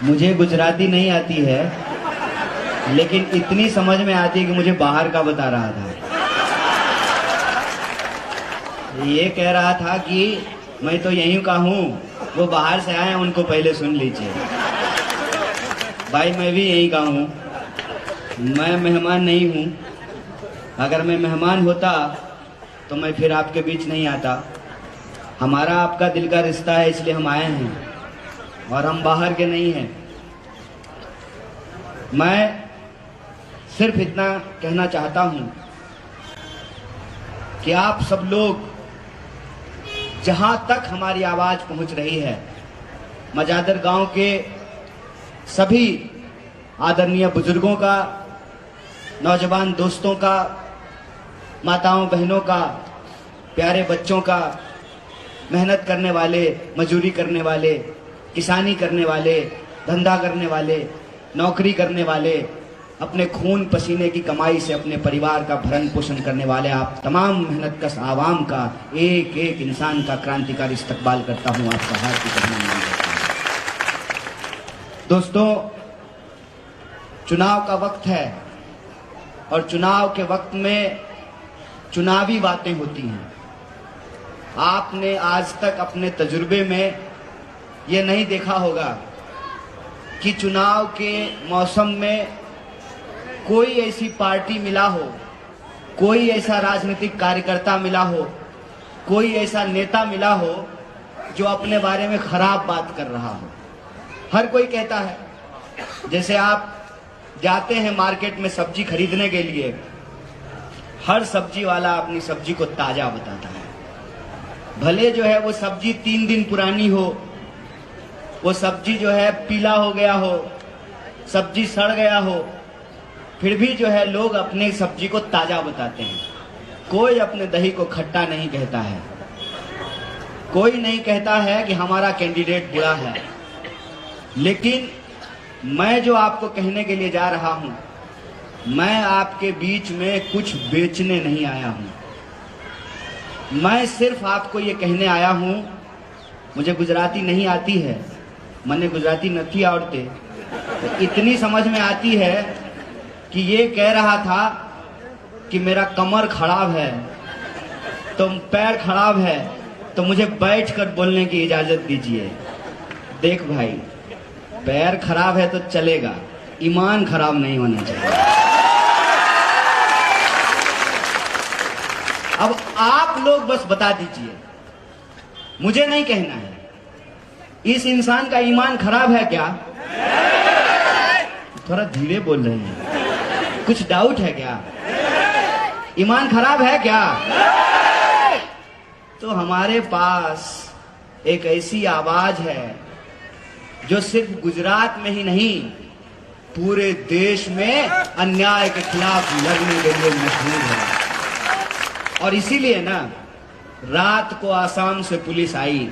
मुझे गुजराती नहीं आती है, लेकिन इतनी समझ में आती है कि मुझे बाहर का बता रहा था। ये कह रहा था कि मैं तो यहीं का हूं, वो बाहर से आए हैं, उनको पहले सुन लीजिए। भाई मैं भी यहीं का हूं, मैं मेहमान नहीं हूं। अगर मैं मेहमान होता तो मैं फिर आपके बीच नहीं आता। हमारा आपका दिल का रिश्ता है, इसलिए हम आए हैं और हम बाहर के नहीं हैं। मैं सिर्फ इतना कहना चाहता हूं कि आप सब लोग जहां तक हमारी आवाज पहुंच रही है, मजादर गांव के सभी आदरणीय बुजुर्गों का, नौजवान दोस्तों का, माताओं बहनों का, प्यारे बच्चों का, मेहनत करने वाले, मजदूरी करने वाले, किसानी करने वाले, धंधा करने वाले, नौकरी करने वाले, अपने खून पसीने की कमाई से अपने परिवार का भरण पोषण करने वाले आप तमाम मेहनतकश आवाम का, एक एक इंसान का क्रांतिकारी इस्तकबाल करता हूं। आपका हार्दिक अभिनंदन करता हूं। दोस्तों, चुनाव का वक्त है और चुनाव के वक्त में चुनावी बातें होती हैं। आपने आज तक अपने तजुर्बे में ये नहीं देखा होगा कि चुनाव के मौसम में कोई ऐसी पार्टी मिला हो, कोई ऐसा राजनीतिक कार्यकर्ता मिला हो, कोई ऐसा नेता मिला हो जो अपने बारे में खराब बात कर रहा हो। हर कोई कहता है, जैसे आप जाते हैं मार्केट में सब्जी खरीदने के लिए, हर सब्जी वाला अपनी सब्जी को ताजा बताता है। भले जो है वो सब्जी 3 दिन पुरानी हो, वो सब्जी जो है पीला हो गया हो, सब्जी सड़ गया हो, फिर भी जो है लोग अपने सब्जी को ताजा बताते हैं। कोई अपने दही को खट्टा नहीं कहता है, कोई नहीं कहता है कि हमारा कैंडिडेट बुरा है। लेकिन मैं जो आपको कहने के लिए जा रहा हूं, मैं आपके बीच में कुछ बेचने नहीं आया हूं। मैं सिर्फ आपको ये कहने आया हूं, मुझे गुजराती नहीं आती है, मैंने गुजराती नहीं आवड़ते, तो इतनी समझ में आती है कि ये कह रहा था कि मेरा कमर खराब है, तो पैर खराब है, तो मुझे बैठकर बोलने की इजाजत दीजिए। देख भाई, पैर खराब है तो चलेगा, ईमान खराब नहीं होना चाहिए। अब आप लोग बस बता दीजिए, मुझे नहीं कहना है, इस इंसान का ईमान खराब है क्या? थोड़ा धीरे बोल रहे हैं, कुछ डाउट है क्या? ईमान खराब है क्या? तो हमारे पास एक ऐसी आवाज है जो सिर्फ गुजरात में ही नहीं, पूरे देश में अन्याय के खिलाफ लड़ने के लिए मशहूर है। और इसीलिए ना, रात को आसाम से पुलिस आई।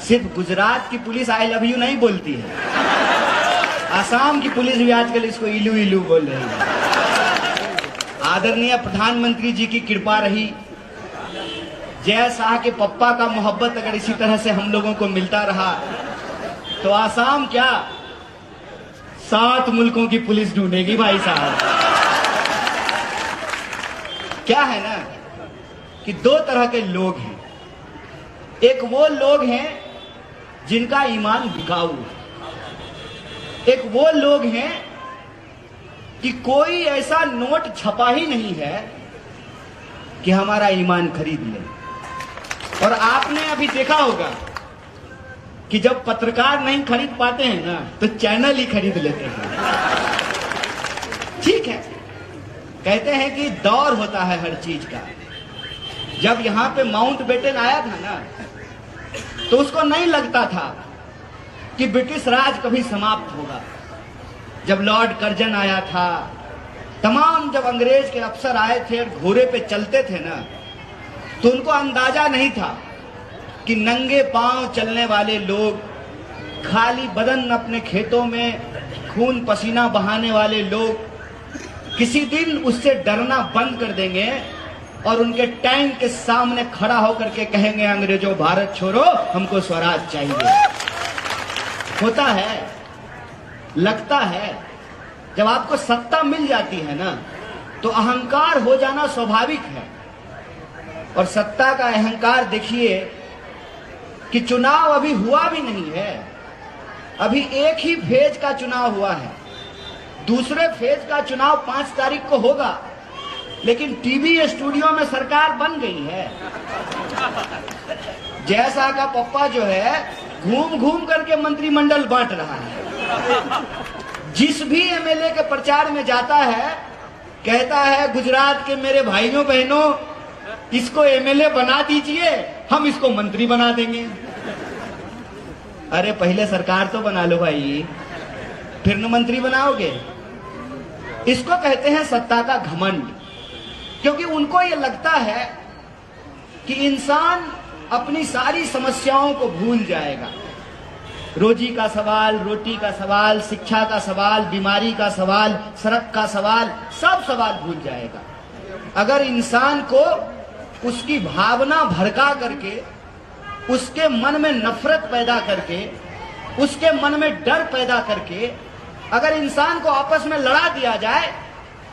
सिर्फ गुजरात की पुलिस आई लव यू नहीं बोलती है, आसाम की पुलिस भी आजकल इसको इलू इलू बोल रही है। आदरणीय प्रधानमंत्री जी की कृपा रही, जय शाह के पप्पा का मोहब्बत अगर इसी तरह से हम लोगों को मिलता रहा तो आसाम क्या 7 मुल्कों की पुलिस ढूंढेगी भाई साहब। क्या है ना कि 2 तरह के लोग हैं। एक वो लोग हैं जिनका ईमान बिकाऊ है, एक वो लोग हैं कि कोई ऐसा नोट छपा ही नहीं है कि हमारा ईमान खरीद ले। और आपने अभी देखा होगा कि जब पत्रकार नहीं खरीद पाते हैं ना, तो चैनल ही खरीद लेते हैं। ठीक है, कहते हैं कि दौर होता है हर चीज का। जब यहां पे माउंटबेटन आया था ना, तो उसको नहीं लगता था कि ब्रिटिश राज कभी समाप्त होगा। जब लॉर्ड कर्जन आया था, तमाम जब अंग्रेज के अफसर आए थे और घोड़े पे चलते थे ना, तो उनको अंदाजा नहीं था कि नंगे पांव चलने वाले लोग, खाली बदन अपने खेतों में खून पसीना बहाने वाले लोग किसी दिन उससे डरना बंद कर देंगे और उनके टैंक के सामने खड़ा होकर के कहेंगे, अंग्रेजों भारत छोड़ो, हमको स्वराज चाहिए। होता है लगता है जब आपको सत्ता मिल जाती है ना तो अहंकार हो जाना स्वाभाविक है। और सत्ता का अहंकार देखिए कि चुनाव अभी हुआ भी नहीं है, अभी एक ही फेज का चुनाव हुआ है, दूसरे फेज का चुनाव 5 तारीख को होगा, लेकिन टीवी स्टूडियो में सरकार बन गई है। जैसा का पप्पा जो है घूम घूम करके मंत्रिमंडल बांट रहा है। जिस भी एमएलए के प्रचार में जाता है कहता है गुजरात के मेरे भाइयों बहनों इसको एमएलए बना दीजिए, हम इसको मंत्री बना देंगे। अरे पहले सरकार तो बना लो भाई, फिर न मंत्री बनाओगे। इसको कहते हैं सत्ता का घमंड, क्योंकि उनको यह लगता है कि इंसान अपनी सारी समस्याओं को भूल जाएगा। रोजी का सवाल, रोटी का सवाल, शिक्षा का सवाल, बीमारी का सवाल, सड़क का सवाल, सब सवाल भूल जाएगा। अगर इंसान को उसकी भावना भड़का करके, उसके मन में नफरत पैदा करके, उसके मन में डर पैदा करके अगर इंसान को आपस में लड़ा दिया जाए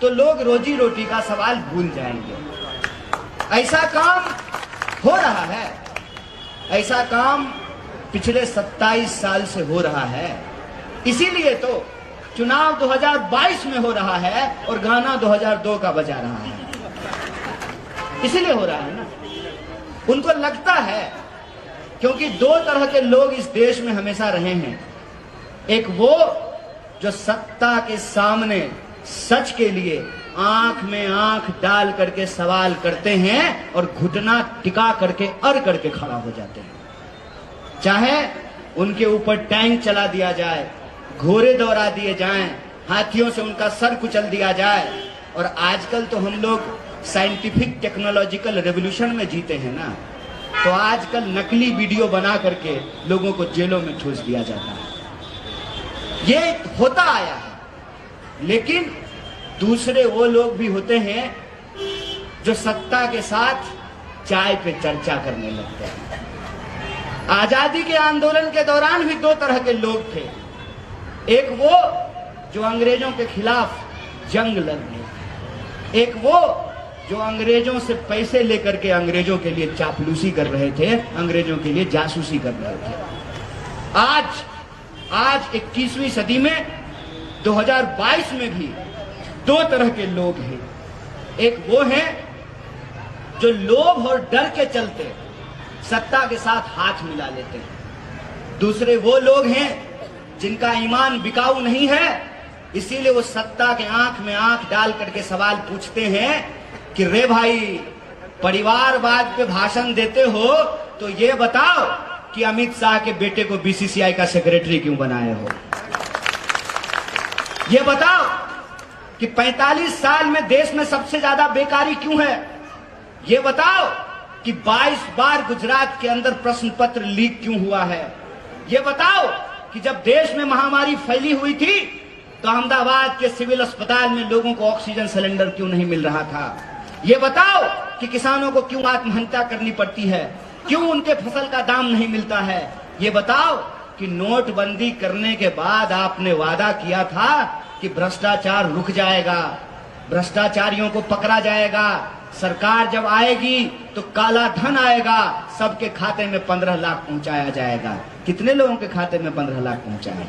तो लोग रोजी रोटी का सवाल भूल जाएंगे। ऐसा काम हो रहा है, ऐसा काम पिछले 27 साल से हो रहा है। इसीलिए तो चुनाव 2022 में हो रहा है और गाना 2002 का बजा रहा है। इसीलिए हो रहा है ना, उनको लगता है, क्योंकि 2 तरह के लोग इस देश में हमेशा रहे हैं। एक वो जो सत्ता के सामने सच के लिए आंख में आंख डाल करके सवाल करते हैं और घुटना टिका करके अड़ करके खड़ा हो जाते हैं, चाहे उनके ऊपर टैंक चला दिया जाए, घोड़े दौड़ा दिए जाएं, हाथियों से उनका सर कुचल दिया जाए। और आजकल तो हम लोग साइंटिफिक टेक्नोलॉजिकल रेवोल्यूशन में जीते हैं ना, तो आजकल नकली वीडियो बना करके लोगों को जेलों में ठूस दिया जाता है। ये होता आया है। लेकिन दूसरे वो लोग भी होते हैं जो सत्ता के साथ चाय पे चर्चा करने लगते हैं। आजादी के आंदोलन के दौरान भी 2 तरह के लोग थे। एक वो जो अंग्रेजों के खिलाफ जंग लड़ रहे, एक वो जो अंग्रेजों से पैसे लेकर के अंग्रेजों के लिए चापलूसी कर रहे थे, अंग्रेजों के लिए जासूसी कर रहे थे। आज 21वीं सदी में 2022 में भी 2 तरह के लोग हैं। एक वो हैं जो लोभ और डर के चलते सत्ता के साथ हाथ मिला लेते हैं। दूसरे वो लोग हैं जिनका ईमान बिकाऊ नहीं है, इसीलिए वो सत्ता के आंख में आंख डाल करके सवाल पूछते हैं कि रे भाई, परिवारवाद पे भाषण देते हो तो ये बताओ कि अमित शाह के बेटे को बीसीसीआई का सेक्रेटरी क्यों बनाए हो? ये बताओ कि 45 साल में देश में सबसे ज्यादा बेकारी क्यों है? ये बताओ कि 22 बार गुजरात के अंदर प्रश्न पत्र लीक क्यों हुआ है? ये बताओ कि जब देश में महामारी फैली हुई थी तो अहमदाबाद के सिविल अस्पताल में लोगों को ऑक्सीजन सिलेंडर क्यों नहीं मिल रहा था? ये बताओ कि किसानों को क्यों आत्महत्या करनी पड़ती है, क्यों उनके फसल का दाम नहीं मिलता है? ये बताओ कि नोटबंदी करने के बाद आपने वादा किया था कि भ्रष्टाचार रुक जाएगा, भ्रष्टाचारियों को पकड़ा जाएगा, सरकार जब आएगी तो काला धन आएगा, सबके खाते में 15 लाख पहुंचाया जाएगा। कितने लोगों के खाते में 15 लाख पहुंचाया?